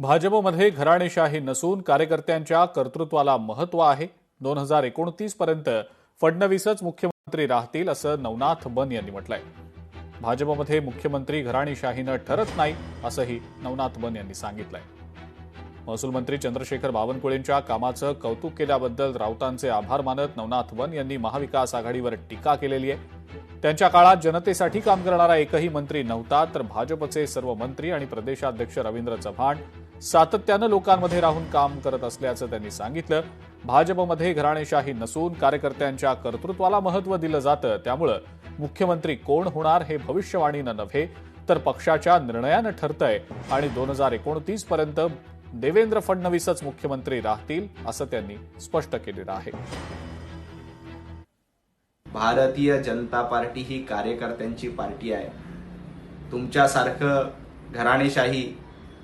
भाजपमध्ये घराणेशाही नसून कार्यकर्त्यांच्या कर्तृत्वाला महत्त्व आहे. 2029 पर्यंत फडणवीसच मुख्यमंत्री राहतील असं नवनाथ बन यांनी म्हटलंय. भाजपमध्ये मुख्यमंत्री घराणेशाहीनं ठरत नाही असंही नवनाथ बन यांनी सांगितलंय. महसूल मंत्री चंद्रशेखर बावनकुळेंच्या कामाचं कौतुक केल्याबद्दल राऊतांचे आभार मानत नवनाथ बन यांनी महाविकास आघाडीवर टीका केलेली आहे. त्यांच्या काळात जनतेसाठी काम करणारा एकही मंत्री नव्हता, तर भाजपचे सर्व मंत्री आणि प्रदेशाध्यक्ष रवींद्र चव्हाण सातत्यानं लोकांमध्ये राहून काम करत असल्याचं त्यांनी सांगितलं. भाजपमध्ये घराणेशाही नसून कार्यकर्त्यांच्या कर्तृत्वाला महत्त्व दिलं जातं. त्यामुळे मुख्यमंत्री कोण होणार हे भविष्यवाणीनं नव्हे तर पक्षाच्या निर्णयानं ठरतंय आणि 2029 पर्यंत देवेंद्र फडणवीसच मुख्यमंत्री राहतील असं त्यांनी स्पष्ट केलेलं आहे. भारतीय जनता पार्टी ही कार्यकर्त्यांची पार्टी आहे. तुमच्यासारखं घराणेशाही,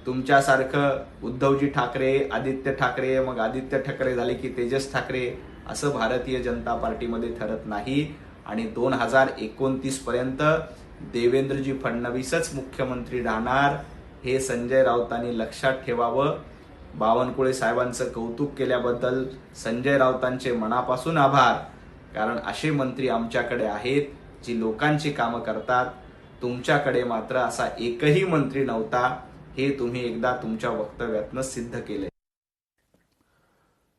तुमच्यासारखं उद्धवजी ठाकरे, आदित्य ठाकरे, मग आदित्य ठाकरे झाले की तेजस ठाकरे असं भारतीय जनता पार्टीमध्ये ठरत नाही. आणि 2029 पर्यंत देवेंद्रजी फडणवीसच मुख्यमंत्री राहणार हे संजय राऊतांनी लक्षात ठेवावं. बावनकुळे साहेबांचं कौतुक केल्याबद्दल संजय राऊतांचे मनापासून आभार. कारण असे मंत्री आमच्याकडे आहेत जी लोकांची कामं करतात. तुमच्याकडे मात्र असा एकही मंत्री नव्हता, हे तुम्ही एकदा तुमच्या वक्तव्यातनं सिद्ध केले.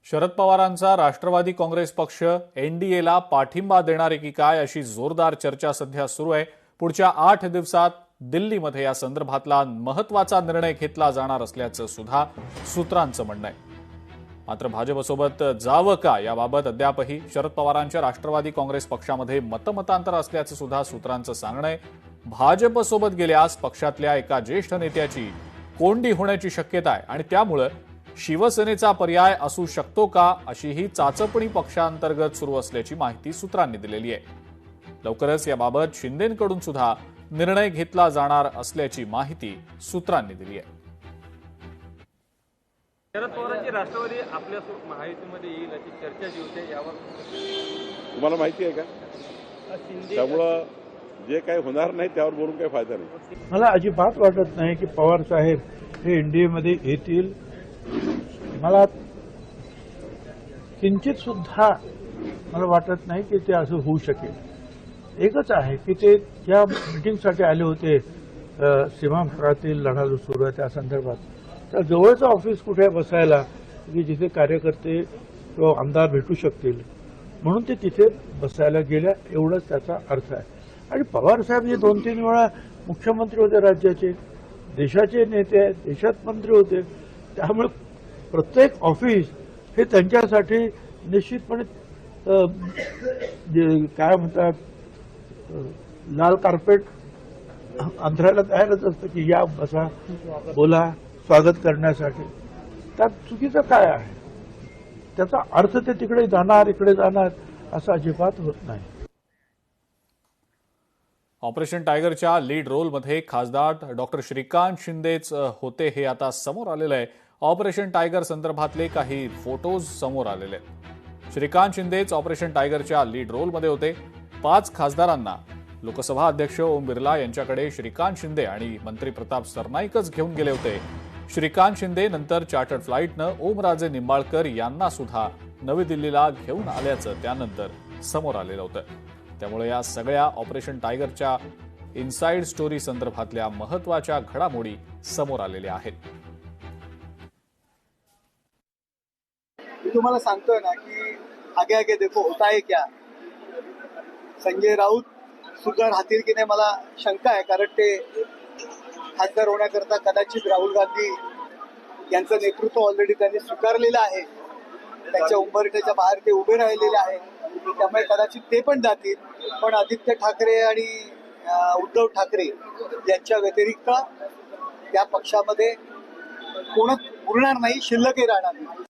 शरद पवारांचा राष्ट्रवादी काँग्रेस पक्ष एनडीएला पाठिंबा देणार आहे की काय अशी जोरदार चर्चा सध्या सुरू आहे. पुढच्या 8 दिवसात दिल्लीमध्ये या संदर्भातला महत्त्वाचा निर्णय घेतला जाणार असल्याचं सुद्धा सूत्रांचं म्हणणं आहे. मात्र भाजपसोबत जावं का याबाबत अद्यापही शरद पवारांच्या राष्ट्रवादी काँग्रेस पक्षामध्ये मतमतांतर असल्याचं सुद्धा सूत्रांचं सांगणं आहे. भाजपसोबत गेल्यास पक्षातल्या एका ज्येष्ठ नेत्याची कोंडी होण्याची शक्यता आहे आणि त्यामुळे शिवसेनेचा पर्याय असू शकतो का अशीही चाचपणी पक्षांतर्गत सुरू असल्याची माहिती सूत्रांनी दिलेली आहे. लवकरच याबाबत शिंदेंकडून सुद्धा निर्णय घेतला जाणार असल्याची माहिती सूत्रांनी दिली आहे. शरद पवारांची राष्ट्रवादी आपल्या महायुतीमध्ये येईल अशी चर्चा जी होते यावर तुम्हाला माहिती आहे का? त्यामुळं जे काही होणार नाही त्यावर बोलून काही फायदा नाही. मला अजिबात वाटत नाही की पवार साहेब हे एनडीएमध्ये येतील. मला किंचित सुद्धा मला वाटत नाही की ते असं होऊ शकेल. एकच आहे की ते ज्या मिटिंगसाठी आले होते सीमांतरातील लढा जो सुरू आहे त्या संदर्भात, तर जवळचं ऑफिस कुठे बसायला की जिथे कार्यकर्ते किंवा आमदार भेटू शकतील म्हणून ते तिथे बसायला गेल्या, एवढंच त्याचा अर्थ आहे. आणि पवार साहेब हे 2-3 वेळा मुख्यमंत्री होते राज्याचे, देशाचे नेते आहेत, देशात मंत्री होते. त्यामुळे प्रत्येक ऑफिस हे त्यांच्यासाठी निश्चितपणे काय म्हणतात लाल कार्पेट अंथरायला तयारच असतं की या बसा बोला स्वागत करण्यासाठी. त्यात चुकीचं काय आहे? त्याचा अर्थ ते तिकडे जाणार इकडे जाणार असं अजिबात होत नाही. ऑपरेशन टायगरच्या लीड रोलमध्ये खासदार डॉक्टर श्रीकांत शिंदेच होते हे आता समोर आलेलं आहे. ऑपरेशन टायगर संदर्भातले काही फोटोज समोर आलेले आहेत. श्रीकांत शिंदेच ऑपरेशन टायगरच्या लीड रोलमध्ये होते. 5 खासदारांना लोकसभा अध्यक्ष ओम बिर्ला यांच्याकडे श्रीकांत शिंदे आणि मंत्री प्रताप सरनाईकच घेऊन गेले होते. श्रीकांत शिंदे नंतर चार्टर्ड फ्लाईटनं ओमराजे निंबाळकर यांना सुद्धा नवी दिल्लीला घेऊन आल्याचं त्यानंतर समोर आलेलं होतं. त्यामुळे या सगळ्या ऑपरेशन टायगरच्या इनसाइड स्टोरी संदर्भातल्या महत्त्वाच्या घडामोडी समोर आलेल्या आहेत. मी तुम्हाला सांगतोय ना की आगे आगे देखो होता है क्या. संजय राऊत सुद्धा राहतील की नाही मला शंका आहे. कारण ते खासदार होण्याकरता कदाचित राहुल गांधी यांचं नेतृत्व ऑलरेडी त्यांनी स्वीकारलेलं आहे. त्यांच्या उंबरठ्याच्या बाहेर ते उभे राहिलेले आहेत. त्यामुळे कदाचित ते पण जातील. पण आदित्य ठाकरे आणि उद्धव ठाकरे यांच्या व्यतिरिक्त त्या पक्षामध्ये कोणच उरणार नाही, शिल्लकही राहणार नाही.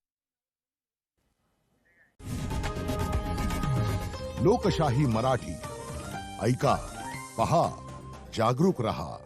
लोकशाही मराठी ऐका, पहा, जागरूक रहा.